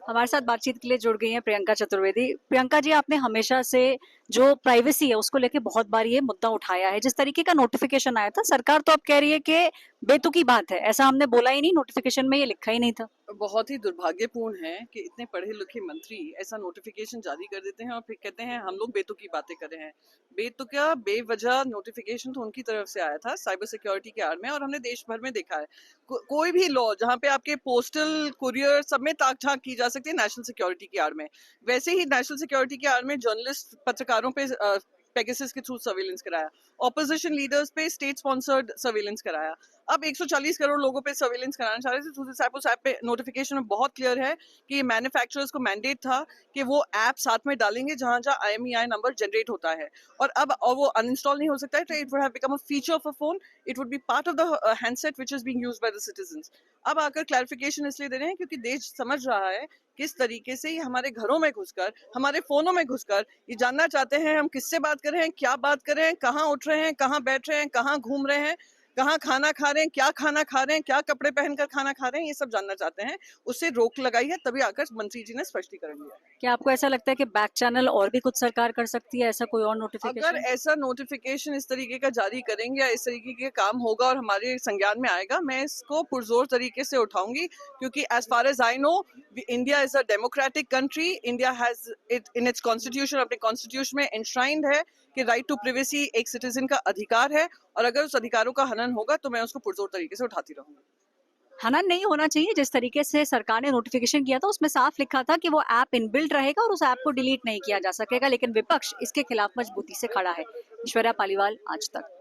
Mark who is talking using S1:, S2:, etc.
S1: हमारे साथ बातचीत के लिए जुड़ गई हैं प्रियंका चतुर्वेदी। प्रियंका जी, आपने हमेशा से जो प्राइवेसी है उसको लेके बहुत बार ये मुद्दा उठाया है। जिस तरीके का नोटिफिकेशन आया था, सरकार तो अब कह रही है कि बेतुकी बात है, ऐसा हमने बोला ही नहीं, नोटिफिकेशन में ये लिखा ही नहीं था।
S2: बहुत ही दुर्भाग्यपूर्ण है कि इतने पढ़े लिखे मंत्री ऐसा नोटिफिकेशन जारी कर देते हैं और फिर कहते हैं हम लोग बेतुकी बातें कर रहे हैं। बेतुका बेवजह नोटिफिकेशन तो उनकी तरफ से आया था साइबर सिक्योरिटी के आड़ में, और हमने देश भर में देखा है कोई भी लॉ जहाँ पे आपके पोस्टल कुरियर सब में ताक झांक की जा सकती है नेशनल सिक्योरिटी की आड़ में, वैसे ही नेशनल सिक्योरिटी की आड़ में जर्नलिस्ट पत्रकारों पे पेगासस के थ्रू सर्वेलेंस कराया, ऑपोजिशन लीडर्स पे स्टेट स्पॉन्सर्ड सर्वेलेंस कराया। अब 140 करोड़ लोगों पे सर्वेलेंस कराना चाह रहे थे। दूसरे साइड उस ऐप पे नोटिफिकेशन में बहुत क्लियर है कि मैन्युफैक्चरर्स को मैंडेट था कि वो ऐप साथ में डालेंगे जहां जहां IMEI नंबर जनरेट होता है, और वो अनइंस्टॉल नहीं हो सकता है। तो it would have become a feature of a phone, it would be part of the handset which is being used by the citizens. अब आकर क्लैरिफिकेशन इसलिए दे रहे हैं क्योंकि देश समझ रहा है किस तरीके से ही हमारे घरों में घुसकर, हमारे फोनों में घुसकर ये जानना चाहते हैं हम किससे बात कर रहे हैं, क्या बात कर रहे हैं, कहाँ उठ रहे हैं, कहाँ बैठ रहे हैं, कहाँ घूम रहे हैं, कहाँ खाना खा रहे हैं, क्या खाना खा रहे हैं, क्या कपड़े पहनकर खाना खा रहे हैं, ये सब जानना चाहते हैं। उससे रोक लगाई है, तभी आकर मंत्री जी ने स्पष्टीकरण दिया।
S1: क्या आपको ऐसा लगता है कि बैक चैनल और भी कुछ सरकार कर सकती है, ऐसा कोई और
S2: अगर
S1: नोटिफिकेशन?
S2: ऐसा नोटिफिकेशन इस तरीके का जारी करेंगे या इस तरीके के काम होगा और हमारे संज्ञान में आएगा, मैं इसको पुरजोर तरीके से उठाऊंगी, क्योंकि as far as I know India is a democratic country. India has it in its constitution, अपने कॉन्स्टिट्यूशन में एंश्राइंड है कि राइट टू प्रिवेसी एक सिटीजन का अधिकार है, और अगर उस अधिकारों का हनन होगा तो मैं उसको पुरजोर तरीके से उठाती रहूंगी।
S1: हनन नहीं होना चाहिए। जिस तरीके से सरकार ने नोटिफिकेशन किया था उसमें साफ लिखा था कि वो ऐप इनबिल्ट रहेगा और उस ऐप को डिलीट नहीं किया जा सकेगा, लेकिन विपक्ष इसके खिलाफ मजबूती से खड़ा है। ऐश्वर्या पालीवाल, आज तक।